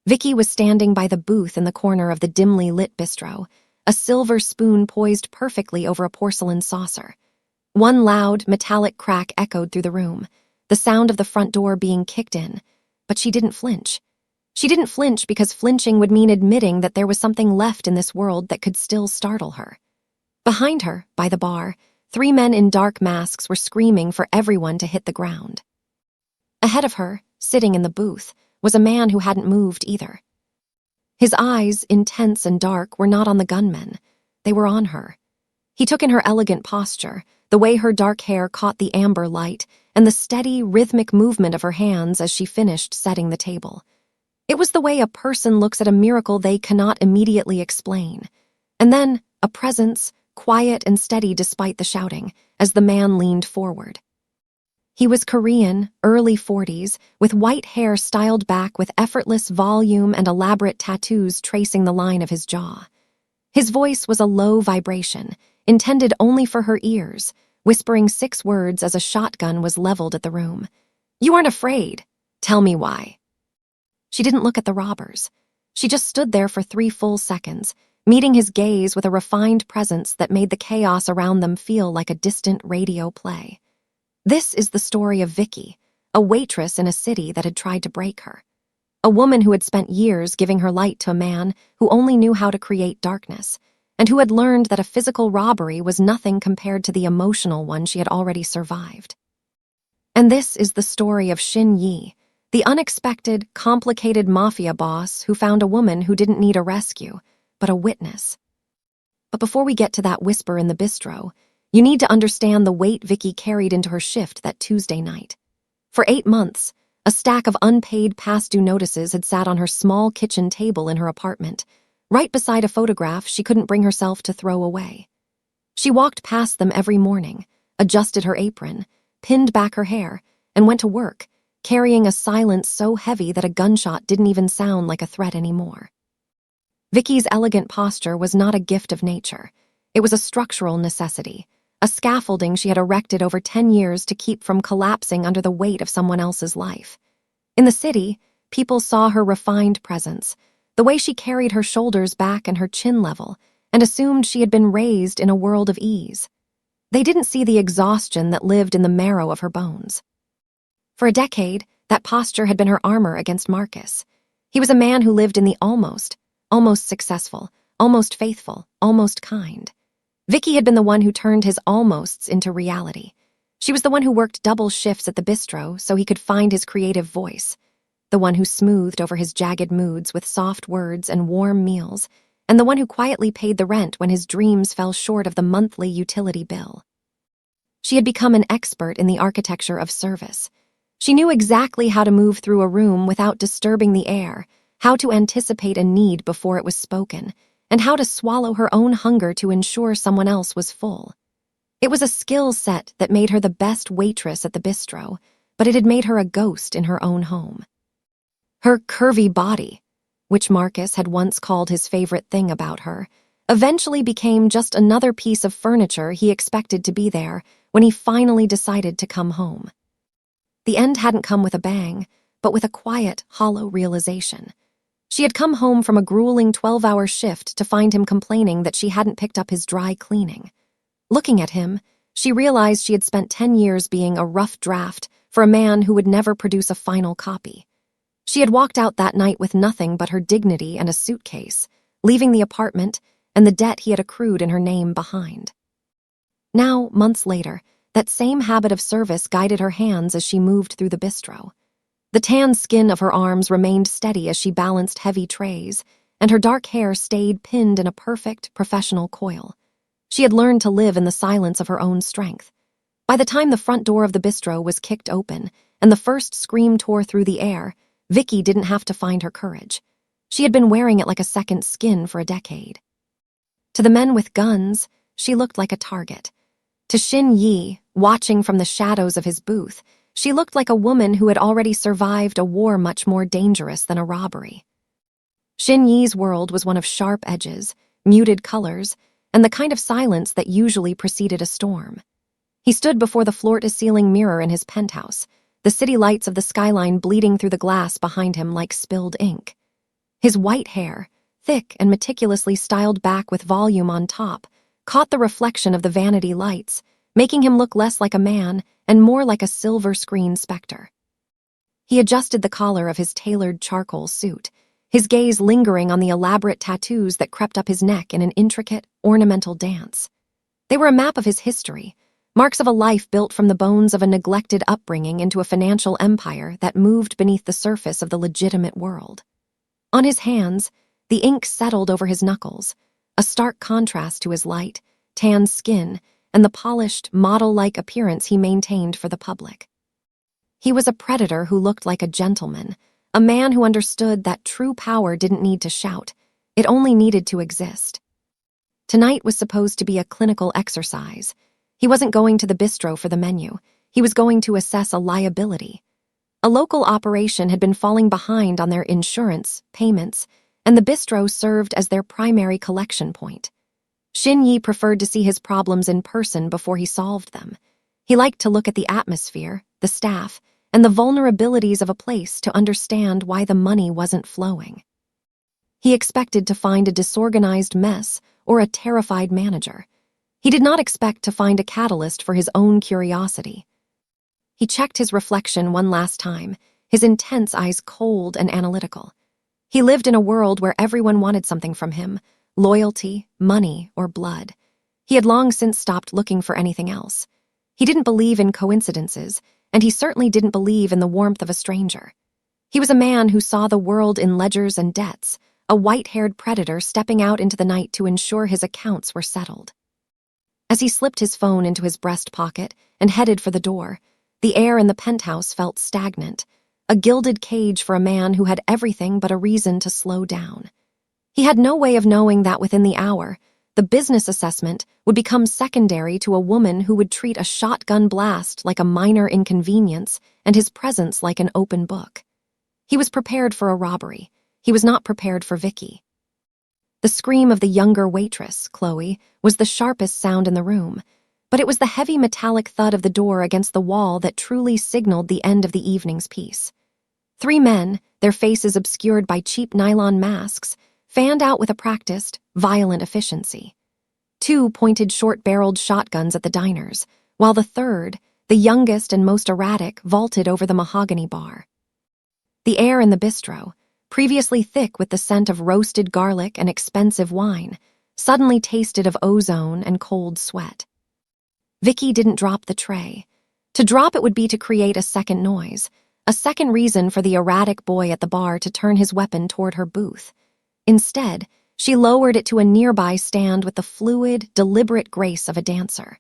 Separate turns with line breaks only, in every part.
Vicki was standing by the booth in the corner of the dimly lit bistro, a silver spoon poised perfectly over a porcelain saucer. One loud, metallic crack echoed through the room, the sound of the front door being kicked in, but she didn't flinch. She didn't flinch because flinching would mean admitting that there was something left in this world that could still startle her. Behind her, by the bar, 3 men in dark masks were screaming for everyone to hit the ground. Ahead of her, sitting in the booth, was a man who hadn't moved either. His eyes, intense and dark, were not on the gunmen. They were on her. He took in her elegant posture, the way her dark hair caught the amber light, and the steady, rhythmic movement of her hands as she finished setting the table. It was the way a person looks at a miracle they cannot immediately explain. And then, a presence, quiet and steady despite the shouting, as the man leaned forward. He was Korean, early 40s, with white hair styled back with effortless volume and elaborate tattoos tracing the line of his jaw. His voice was a low vibration, intended only for her ears, whispering 6 words as a shotgun was leveled at the room. "You aren't afraid. Tell me why." She didn't look at the robbers. She just stood there for 3 full seconds, meeting his gaze with a refined presence that made the chaos around them feel like a distant radio play. This is the story of Vicki, a waitress in a city that had tried to break her. A woman who had spent years giving her light to a man who only knew how to create darkness, and who had learned that a physical robbery was nothing compared to the emotional one she had already survived. And this is the story of Shin Jae, the unexpected, complicated mafia boss who found a woman who didn't need a rescue, but a witness. But before we get to that whisper in the bistro, you need to understand the weight Vicki carried into her shift that Tuesday night. For 8 months, a stack of unpaid past-due notices had sat on her small kitchen table in her apartment, right beside a photograph she couldn't bring herself to throw away. She walked past them every morning, adjusted her apron, pinned back her hair, and went to work, carrying a silence so heavy that a gunshot didn't even sound like a threat anymore. Vicki's elegant posture was not a gift of nature. It was a structural necessity, a scaffolding she had erected over 10 years to keep from collapsing under the weight of someone else's life. In the city, people saw her refined presence, the way she carried her shoulders back and her chin level, and assumed she had been raised in a world of ease. They didn't see the exhaustion that lived in the marrow of her bones. For a decade, that posture had been her armor against Marcus. He was a man who lived in the almost successful, almost faithful, almost kind. Vicki had been the one who turned his almosts into reality. She was the one who worked double shifts at the bistro so he could find his creative voice, the one who smoothed over his jagged moods with soft words and warm meals, and the one who quietly paid the rent when his dreams fell short of the monthly utility bill. She had become an expert in the architecture of service. She knew exactly how to move through a room without disturbing the air, how to anticipate a need before it was spoken, and how to swallow her own hunger to ensure someone else was full. It was a skill set that made her the best waitress at the bistro, but it had made her a ghost in her own home. Her curvy body, which Marcus had once called his favorite thing about her, eventually became just another piece of furniture he expected to be there when he finally decided to come home. The end hadn't come with a bang, but with a quiet, hollow realization. She had come home from a grueling 12-hour shift to find him complaining that she hadn't picked up his dry cleaning. Looking at him, she realized she had spent 10 years being a rough draft for a man who would never produce a final copy. She had walked out that night with nothing but her dignity and a suitcase, leaving the apartment and the debt he had accrued in her name behind. Now, months later, that same habit of service guided her hands as she moved through the bistro. The tan skin of her arms remained steady as she balanced heavy trays, and her dark hair stayed pinned in a perfect, professional coil. She had learned to live in the silence of her own strength. By the time the front door of the bistro was kicked open and the first scream tore through the air, Vicki didn't have to find her courage. She had been wearing it like a second skin for a decade. To the men with guns, she looked like a target. To Shin Jae, watching from the shadows of his booth, she looked like a woman who had already survived a war much more dangerous than a robbery. Shin Jae's world was one of sharp edges, muted colors, and the kind of silence that usually preceded a storm. He stood before the floor-to-ceiling mirror in his penthouse, the city lights of the skyline bleeding through the glass behind him like spilled ink. His white hair, thick and meticulously styled back with volume on top, caught the reflection of the vanity lights, making him look less like a man and more like a silver screen specter. He adjusted the collar of his tailored charcoal suit, his gaze lingering on the elaborate tattoos that crept up his neck in an intricate, ornamental dance. They were a map of his history, marks of a life built from the bones of a neglected upbringing into a financial empire that moved beneath the surface of the legitimate world. On his hands, the ink settled over his knuckles, a stark contrast to his light, tan skin and the polished, model-like appearance he maintained for the public. He was a predator who looked like a gentleman, a man who understood that true power didn't need to shout, it only needed to exist. Tonight was supposed to be a clinical exercise. He wasn't going to the bistro for the menu. He was going to assess a liability. A local operation had been falling behind on their insurance, payments, and the bistro served as their primary collection point. Shin Jae preferred to see his problems in person before he solved them. He liked to look at the atmosphere, the staff, and the vulnerabilities of a place to understand why the money wasn't flowing. He expected to find a disorganized mess or a terrified manager. He did not expect to find a catalyst for his own curiosity. He checked his reflection one last time, his intense eyes cold and analytical. He lived in a world where everyone wanted something from him, loyalty, money, or blood. He had long since stopped looking for anything else. He didn't believe in coincidences, and he certainly didn't believe in the warmth of a stranger. He was a man who saw the world in ledgers and debts, a white-haired predator stepping out into the night to ensure his accounts were settled. As he slipped his phone into his breast pocket and headed for the door, the air in the penthouse felt stagnant, a gilded cage for a man who had everything but a reason to slow down. He had no way of knowing that within the hour, the business assessment would become secondary to a woman who would treat a shotgun blast like a minor inconvenience and his presence like an open book. He was prepared for a robbery. He was not prepared for Vicki. The scream of the younger waitress, Chloe, was the sharpest sound in the room, but it was the heavy metallic thud of the door against the wall that truly signaled the end of the evening's piece. 3 men, their faces obscured by cheap nylon masks, fanned out with a practiced, violent efficiency. 2 pointed short-barreled shotguns at the diners, while the third, the youngest and most erratic, vaulted over the mahogany bar. The air in the bistro, previously thick with the scent of roasted garlic and expensive wine, suddenly tasted of ozone and cold sweat. Vicki didn't drop the tray. To drop it would be to create a second noise, a second reason for the erratic boy at the bar to turn his weapon toward her booth. Instead, she lowered it to a nearby stand with the fluid, deliberate grace of a dancer.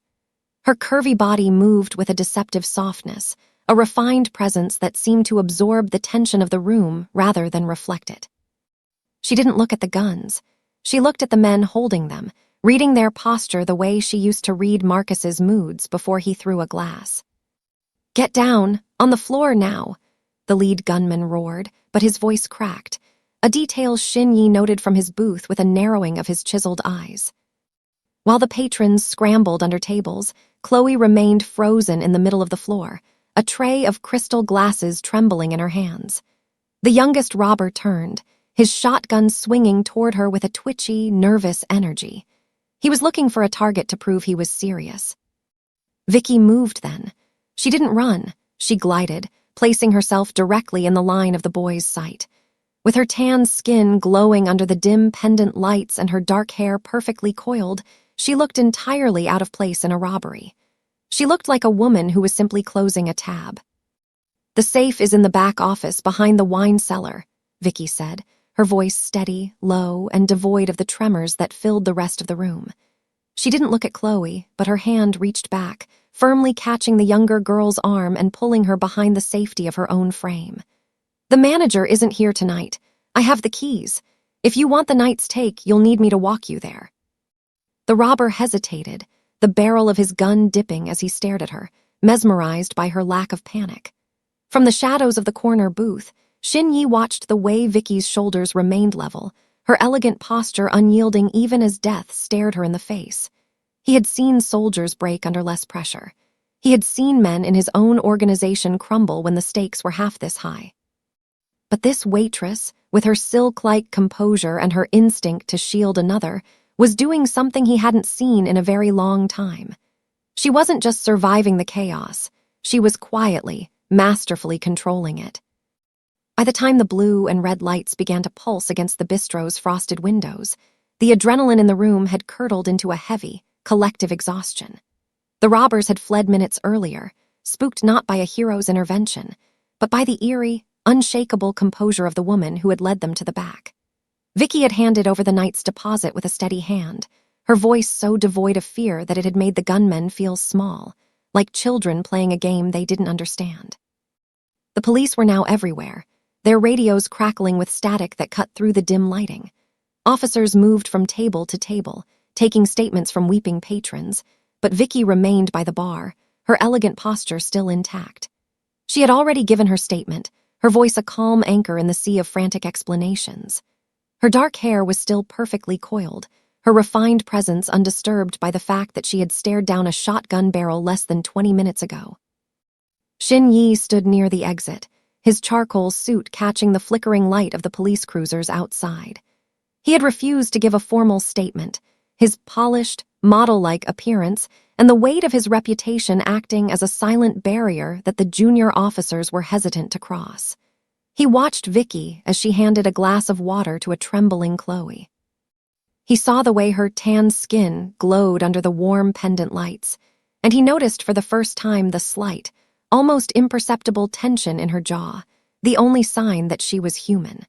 Her curvy body moved with a deceptive softness, a refined presence that seemed to absorb the tension of the room rather than reflect it. She didn't look at the guns. She looked at the men holding them, reading their posture the way she used to read Marcus's moods before he threw a glass. "Get down, on the floor now," the lead gunman roared, but his voice cracked, a detail Shin Jae noted from his booth with a narrowing of his chiseled eyes. While the patrons scrambled under tables, Chloe remained frozen in the middle of the floor, a tray of crystal glasses trembling in her hands. The youngest robber turned, his shotgun swinging toward her with a twitchy, nervous energy. He was looking for a target to prove he was serious. Vicki moved then. She didn't run. She glided, placing herself directly in the line of the boy's sight. With her tan skin glowing under the dim pendant lights and her dark hair perfectly coiled, she looked entirely out of place in a robbery. She looked like a woman who was simply closing a tab. "The safe is in the back office behind the wine cellar," Vicki said, her voice steady, low, and devoid of the tremors that filled the rest of the room. She didn't look at Chloe, but her hand reached back, firmly catching the younger girl's arm and pulling her behind the safety of her own frame. "The manager isn't here tonight. I have the keys. If you want the night's take, you'll need me to walk you there." The robber hesitated, the barrel of his gun dipping as he stared at her, mesmerized by her lack of panic. From the shadows of the corner booth, Shin Jae watched the way Vicki's shoulders remained level, her elegant posture unyielding even as death stared her in the face. He had seen soldiers break under less pressure. He had seen men in his own organization crumble when the stakes were half this high. But this waitress, with her silk-like composure and her instinct to shield another, was doing something he hadn't seen in a very long time. She wasn't just surviving the chaos, she was quietly, masterfully controlling it. By the time the blue and red lights began to pulse against the bistro's frosted windows, the adrenaline in the room had curdled into a heavy, collective exhaustion. The robbers had fled minutes earlier, spooked not by a hero's intervention, but by the eerie, unshakable composure of the woman who had led them to the back. Vicki had handed over the night's deposit with a steady hand, her voice so devoid of fear that it had made the gunmen feel small, like children playing a game they didn't understand. The police were now everywhere, their radios crackling with static that cut through the dim lighting. Officers moved from table to table, taking statements from weeping patrons, but Vicki remained by the bar, her elegant posture still intact. She had already given her statement, her voice a calm anchor in the sea of frantic explanations. Her dark hair was still perfectly coiled, her refined presence undisturbed by the fact that she had stared down a shotgun barrel less than 20 minutes ago. Shin Jae stood near the exit, his charcoal suit catching the flickering light of the police cruisers outside. He had refused to give a formal statement, his polished, model-like appearance and the weight of his reputation acting as a silent barrier that the junior officers were hesitant to cross. He watched Vicki as she handed a glass of water to a trembling Chloe. He saw the way her tan skin glowed under the warm pendant lights, and he noticed for the first time the slight, almost imperceptible tension in her jaw, the only sign that she was human.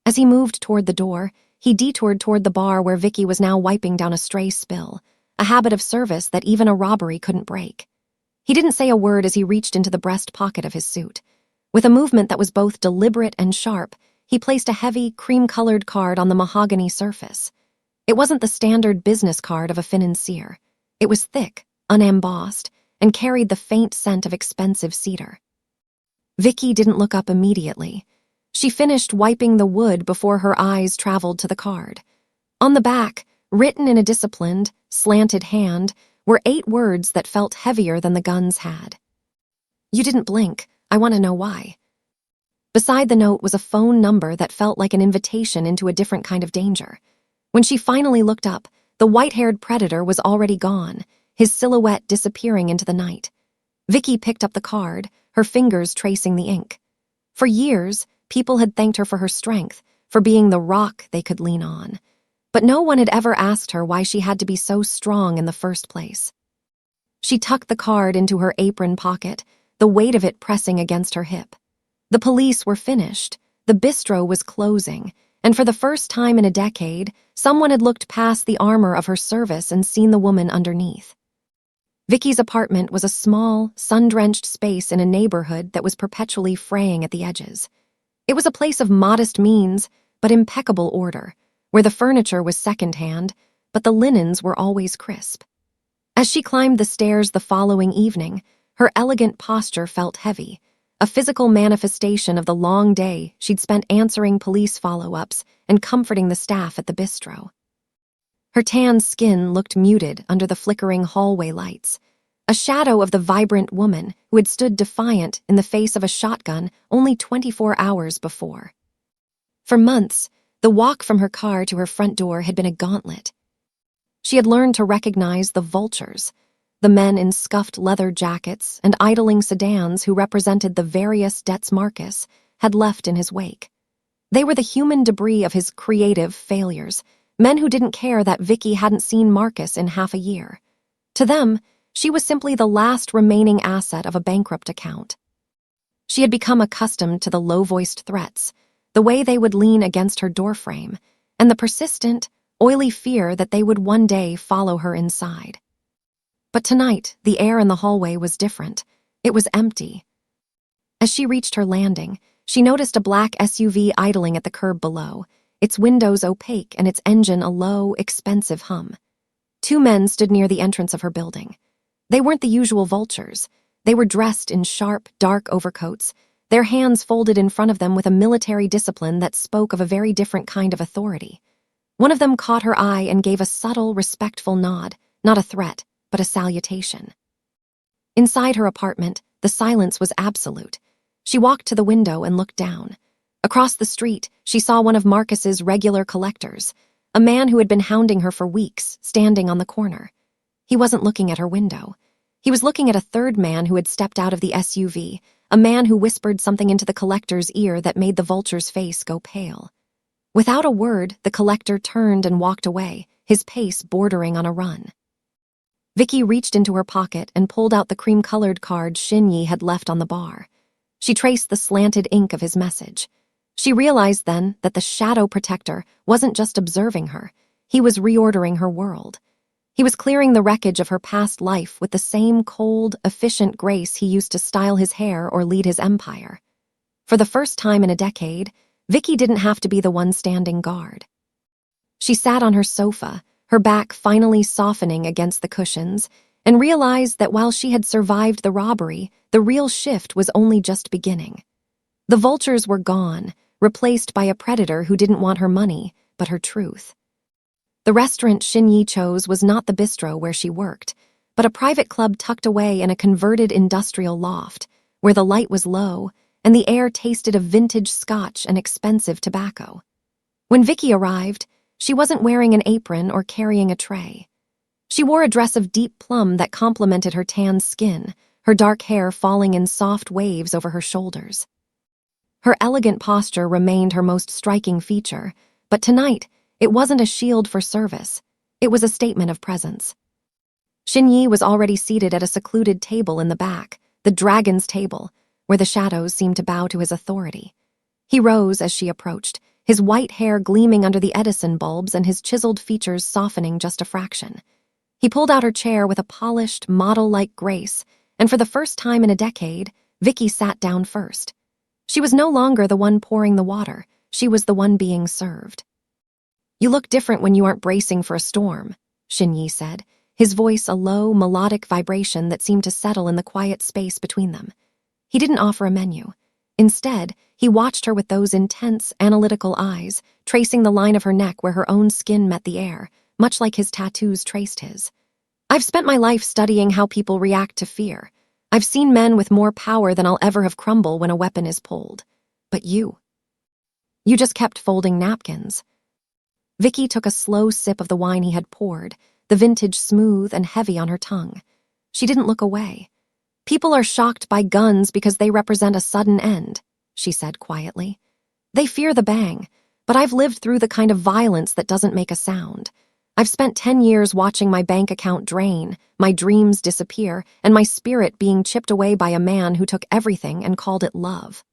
As he moved toward the door, he detoured toward the bar where Vicki was now wiping down a stray spill, a habit of service that even a robbery couldn't break. He didn't say a word as he reached into the breast pocket of his suit. With a movement that was both deliberate and sharp, he placed a heavy, cream-colored card on the mahogany surface. It wasn't the standard business card of a financier. It was thick, unembossed, and carried the faint scent of expensive cedar. Vicki didn't look up immediately. She finished wiping the wood before her eyes traveled to the card. On the back, written in a disciplined, slanted hand, were 8 words that felt heavier than the guns had. "You didn't blink. I want to know why." Beside the note was a phone number that felt like an invitation into a different kind of danger. When she finally looked up, the white-haired predator was already gone, his silhouette disappearing into the night. Vicki picked up the card, her fingers tracing the ink. For years, people had thanked her for her strength, for being the rock they could lean on. But no one had ever asked her why she had to be so strong in the first place. She tucked the card into her apron pocket, the weight of it pressing against her hip. The police were finished, the bistro was closing, and for the first time in a decade, someone had looked past the armor of her service and seen the woman underneath. Vicki's apartment was a small, sun-drenched space in a neighborhood that was perpetually fraying at the edges. It was a place of modest means, but impeccable order, where the furniture was second-hand, but the linens were always crisp. As she climbed the stairs the following evening, her elegant posture felt heavy, a physical manifestation of the long day she'd spent answering police follow-ups and comforting the staff at the bistro. Her tan skin looked muted under the flickering hallway lights, a shadow of the vibrant woman who had stood defiant in the face of a shotgun only 24 hours before. For months, the walk from her car to her front door had been a gauntlet. She had learned to recognize the vultures, the men in scuffed leather jackets and idling sedans who represented the various debts Marcus had left in his wake. They were the human debris of his creative failures, men who didn't care that Vicki hadn't seen Marcus in half a year. To them, she was simply the last remaining asset of a bankrupt account. She had become accustomed to the low-voiced threats, the way they would lean against her doorframe, and the persistent, oily fear that they would one day follow her inside. But tonight, the air in the hallway was different. It was empty. As she reached her landing, she noticed a black SUV idling at the curb below, its windows opaque and its engine a low, expensive hum. 2 men stood near the entrance of her building. They weren't the usual vultures. They were dressed in sharp, dark overcoats, their hands folded in front of them with a military discipline that spoke of a very different kind of authority. One of them caught her eye and gave a subtle, respectful nod, not a threat, but a salutation. Inside her apartment, the silence was absolute. She walked to the window and looked down. Across the street, she saw one of Marcus's regular collectors, a man who had been hounding her for weeks, standing on the corner. He wasn't looking at her window. He was looking at a third man who had stepped out of the SUV, a man who whispered something into the collector's ear that made the vulture's face go pale. Without a word, the collector turned and walked away, his pace bordering on a run. Vicki reached into her pocket and pulled out the cream-colored card Shin Jae had left on the bar. She traced the slanted ink of his message. She realized then that the shadow protector wasn't just observing her, he was reordering her world. He was clearing the wreckage of her past life with the same cold, efficient grace he used to style his hair or lead his empire. For the first time in a decade, Vicki didn't have to be the one standing guard. She sat on her sofa, her back finally softening against the cushions, and realized that while she had survived the robbery, the real shift was only just beginning. The vultures were gone, replaced by a predator who didn't want her money, but her truth. The restaurant Shin Jae chose was not the bistro where she worked, but a private club tucked away in a converted industrial loft, where the light was low and the air tasted of vintage scotch and expensive tobacco. When Vicki arrived, she wasn't wearing an apron or carrying a tray. She wore a dress of deep plum that complemented her tan skin, her dark hair falling in soft waves over her shoulders. Her elegant posture remained her most striking feature, but tonight, it wasn't a shield for service. It was a statement of presence. Shin Jae was already seated at a secluded table in the back, the dragon's table, where the shadows seemed to bow to his authority. He rose as she approached, his white hair gleaming under the Edison bulbs and his chiseled features softening just a fraction. He pulled out her chair with a polished, model-like grace, and for the first time in a decade, Vicki sat down first. She was no longer the one pouring the water, she was the one being served. "You look different when you aren't bracing for a storm," Shin Jae said, his voice a low, melodic vibration that seemed to settle in the quiet space between them. He didn't offer a menu. Instead, he watched her with those intense, analytical eyes, tracing the line of her neck where her own skin met the air, much like his tattoos traced his. "I've spent my life studying how people react to fear. I've seen men with more power than I'll ever have crumble when a weapon is pulled. But you just kept folding napkins." Vicki took a slow sip of the wine he had poured, the vintage smooth and heavy on her tongue. She didn't look away. "People are shocked by guns because they represent a sudden end," she said quietly. "They fear the bang, but I've lived through the kind of violence that doesn't make a sound. I've spent 10 years watching my bank account drain, my dreams disappear, and my spirit being chipped away by a man who took everything and called it love."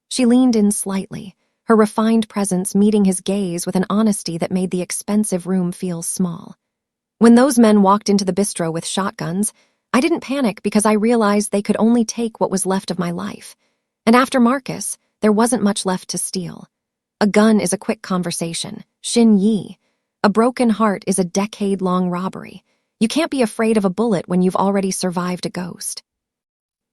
She leaned in slightly, her refined presence meeting his gaze with an honesty that made the expensive room feel small. "When those men walked into the bistro with shotguns, I didn't panic because I realized they could only take what was left of my life. And after Marcus, there wasn't much left to steal. A gun is a quick conversation. Shin Jae. A broken heart is a decade-long robbery. You can't be afraid of a bullet when you've already survived a ghost."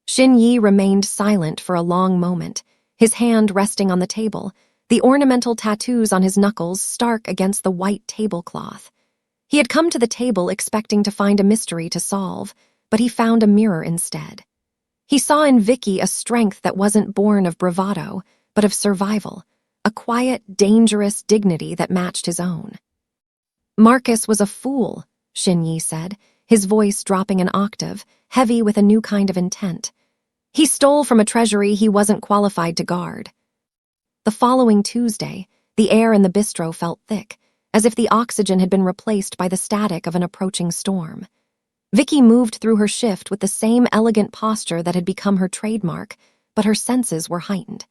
Shin Jae remained silent for a long moment, his hand resting on the table, the ornamental tattoos on his knuckles stark against the white tablecloth. He had come to the table expecting to find a mystery to solve, but he found a mirror instead. He saw in Vicki a strength that wasn't born of bravado, but of survival, a quiet, dangerous dignity that matched his own. "Marcus was a fool," Shin Jae said, his voice dropping an octave, heavy with a new kind of intent. "He stole from a treasury he wasn't qualified to guard." The following Tuesday, the air in the bistro felt thick, as if the oxygen had been replaced by the static of an approaching storm. Vicki moved through her shift with the same elegant posture that had become her trademark, but her senses were heightened.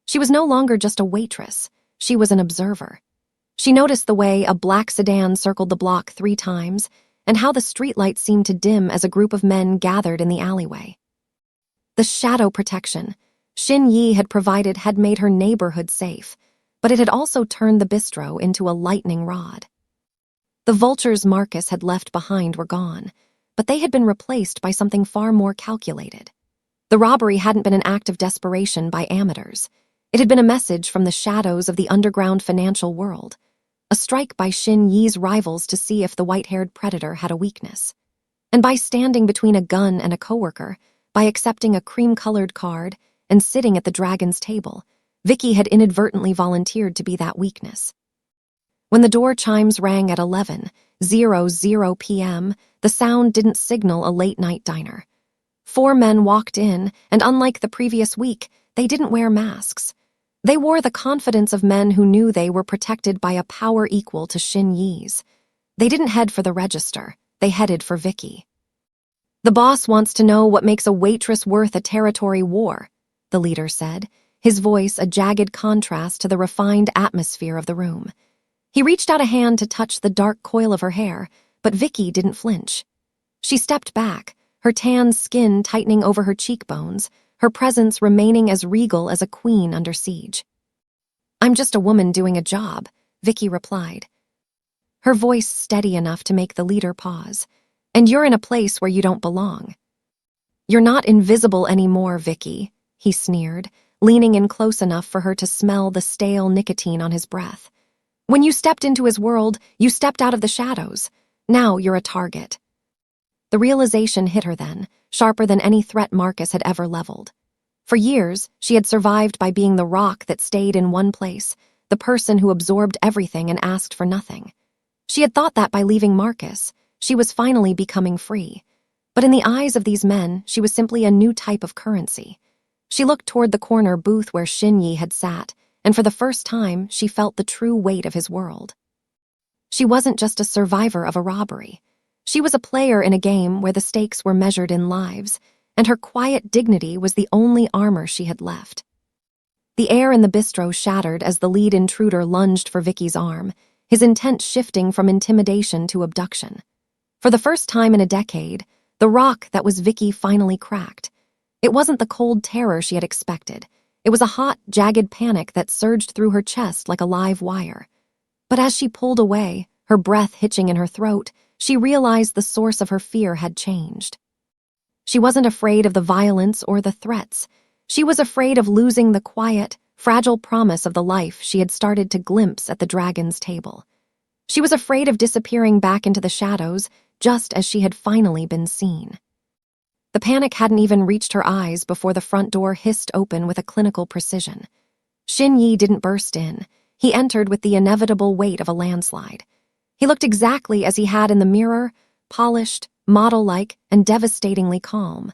She was no longer just a waitress, she was an observer. She noticed the way a black sedan circled the block 3 times, and how the streetlights seemed to dim as a group of men gathered in the alleyway. The shadow protection Shin Jae had provided had made her neighborhood safe, but it had also turned the bistro into a lightning rod. The vultures Marcus had left behind were gone, but they had been replaced by something far more calculated. The robbery hadn't been an act of desperation by amateurs. It had been a message from the shadows of the underground financial world, a strike by Shin Jae's rivals to see if the white-haired predator had a weakness. And by standing between a gun and a coworker, by accepting a cream-colored card and sitting at the dragon's table, Vicki had inadvertently volunteered to be that weakness. When the door chimes rang at 11:00 p.m., the sound didn't signal a late-night diner. 4 men walked in, and unlike the previous week, they didn't wear masks. They wore the confidence of men who knew they were protected by a power equal to Shin Jae's. They didn't head for the register. They headed for Vicki. "The boss wants to know what makes a waitress worth a territory war," the leader said, his voice a jagged contrast to the refined atmosphere of the room. He reached out a hand to touch the dark coil of her hair, but Vicki didn't flinch. She stepped back, her tan skin tightening over her cheekbones, her presence remaining as regal as a queen under siege. "I'm just a woman doing a job," Vicki replied, her voice steady enough to make the leader pause. "And you're in a place where you don't belong." "You're not invisible anymore, Vicki," he sneered, leaning in close enough for her to smell the stale nicotine on his breath. "When you stepped into his world, you stepped out of the shadows. Now you're a target." The realization hit her then, sharper than any threat Marcus had ever leveled. For years, she had survived by being the rock that stayed in one place, the person who absorbed everything and asked for nothing. She had thought that by leaving Marcus, she was finally becoming free. But in the eyes of these men, she was simply a new type of currency. She looked toward the corner booth where Shin Jae had sat, and for the first time, she felt the true weight of his world. She wasn't just a survivor of a robbery. She was a player in a game where the stakes were measured in lives, and her quiet dignity was the only armor she had left. The air in the bistro shattered as the lead intruder lunged for Vicki's arm, his intent shifting from intimidation to abduction. For the first time in a decade, the rock that was Vicki finally cracked. It wasn't the cold terror she had expected. It was a hot, jagged panic that surged through her chest like a live wire. But as she pulled away, her breath hitching in her throat, she realized the source of her fear had changed. She wasn't afraid of the violence or the threats. She was afraid of losing the quiet, fragile promise of the life she had started to glimpse at the dragon's table. She was afraid of disappearing back into the shadows, just as she had finally been seen. The panic hadn't even reached her eyes before the front door hissed open with a clinical precision. Shin Jae didn't burst in. He entered with the inevitable weight of a landslide. He looked exactly as he had in the mirror, polished, model-like, and devastatingly calm.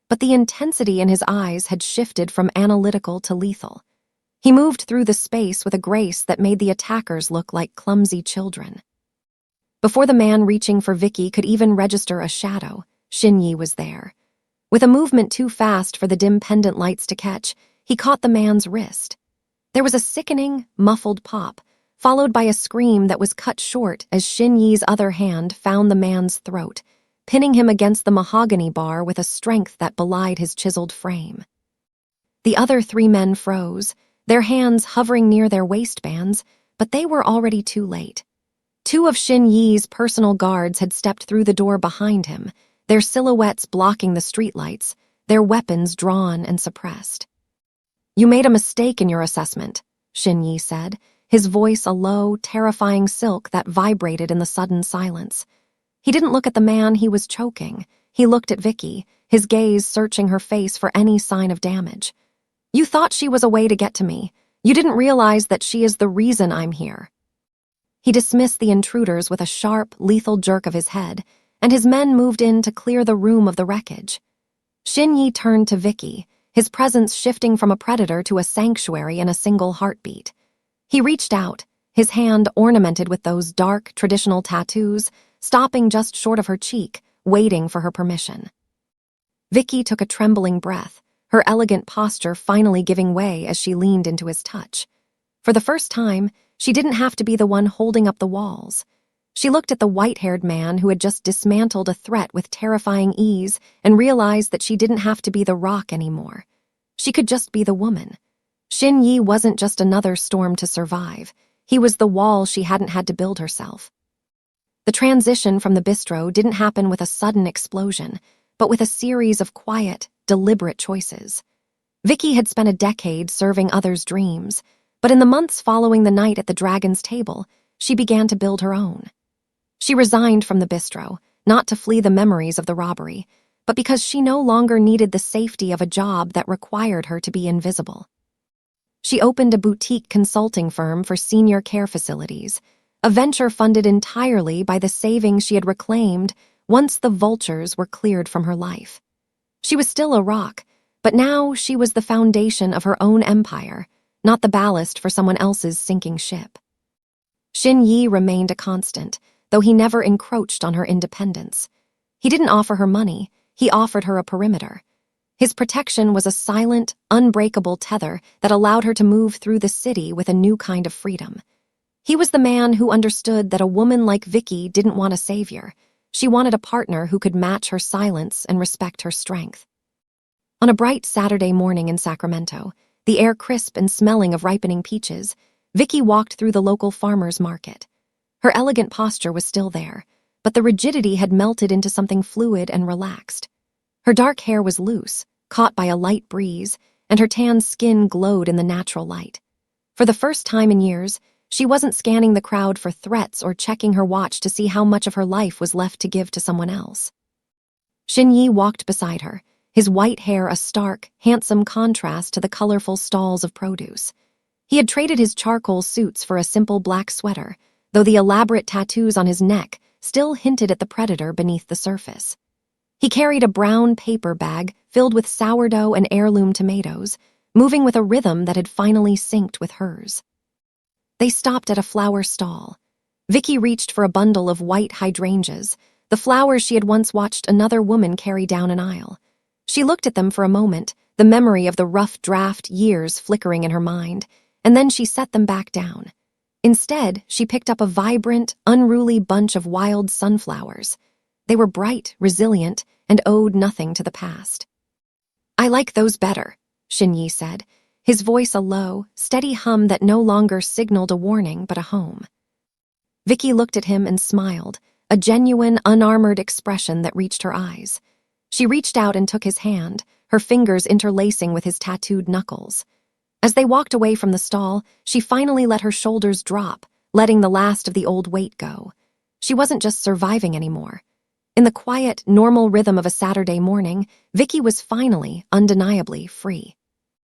But the intensity in his eyes had shifted from analytical to lethal. He moved through the space with a grace that made the attackers look like clumsy children. Before the man reaching for Vicki could even register a shadow, Shin Jae was there. With a movement too fast for the dim pendant lights to catch, he caught the man's wrist. There was a sickening, muffled pop, followed by a scream that was cut short as Shin Jae's other hand found the man's throat, pinning him against the mahogany bar with a strength that belied his chiseled frame. The other 3 men froze, their hands hovering near their waistbands, but they were already too late. 2 of Shin Jae's personal guards had stepped through the door behind him, their silhouettes blocking the streetlights, their weapons drawn and suppressed. "You made a mistake in your assessment," Shin Jae said, his voice a low, terrifying silk that vibrated in the sudden silence. He didn't look at the man he was choking. He looked at Vicki, his gaze searching her face for any sign of damage. "You thought she was a way to get to me. You didn't realize that she is the reason I'm here." He dismissed the intruders with a sharp, lethal jerk of his head, and his men moved in to clear the room of the wreckage. Shin Jae turned to Vicki, his presence shifting from a predator to a sanctuary in a single heartbeat. He reached out, his hand ornamented with those dark, traditional tattoos, stopping just short of her cheek, waiting for her permission. Vicki took a trembling breath, her elegant posture finally giving way as she leaned into his touch. For the first time, she didn't have to be the one holding up the walls. She looked at the white-haired man who had just dismantled a threat with terrifying ease and realized that she didn't have to be the rock anymore. She could just be the woman. Shin Jae wasn't just another storm to survive. He was the wall she hadn't had to build herself. The transition from the bistro didn't happen with a sudden explosion, but with a series of quiet, deliberate choices. Vicki had spent a decade serving others' dreams, but in the months following the night at the Dragon's Table, she began to build her own. She resigned from the bistro, not to flee the memories of the robbery, but because she no longer needed the safety of a job that required her to be invisible. She opened a boutique consulting firm for senior care facilities, a venture funded entirely by the savings she had reclaimed once the vultures were cleared from her life. She was still a rock, but now she was the foundation of her own empire, not the ballast for someone else's sinking ship. Shin Jae remained a constant, though he never encroached on her independence. He didn't offer her money, he offered her a perimeter. His protection was a silent, unbreakable tether that allowed her to move through the city with a new kind of freedom. He was the man who understood that a woman like Vicki didn't want a savior. She wanted a partner who could match her silence and respect her strength. On a bright Saturday morning in Sacramento, the air crisp and smelling of ripening peaches, Vicki walked through the local farmer's market. Her elegant posture was still there, but the rigidity had melted into something fluid and relaxed. Her dark hair was loose, caught by a light breeze, and her tan skin glowed in the natural light. For the first time in years, she wasn't scanning the crowd for threats or checking her watch to see how much of her life was left to give to someone else. Shin Jae walked beside her, his white hair a stark, handsome contrast to the colorful stalls of produce. He had traded his charcoal suits for a simple black sweater, though the elaborate tattoos on his neck still hinted at the predator beneath the surface. He carried a brown paper bag filled with sourdough and heirloom tomatoes, moving with a rhythm that had finally synced with hers. They stopped at a flower stall. Vicki reached for a bundle of white hydrangeas, the flowers she had once watched another woman carry down an aisle. She looked at them for a moment, the memory of the rough draft years flickering in her mind, and then she set them back down. Instead, she picked up a vibrant, unruly bunch of wild sunflowers. They were bright, resilient, and owed nothing to the past. "I like those better," Shin Jae said, his voice a low, steady hum that no longer signaled a warning but a home. Vicki looked at him and smiled, a genuine, unarmored expression that reached her eyes. She reached out and took his hand, her fingers interlacing with his tattooed knuckles. As they walked away from the stall, she finally let her shoulders drop, letting the last of the old weight go. She wasn't just surviving anymore. In the quiet, normal rhythm of a Saturday morning, Vicki was finally, undeniably free.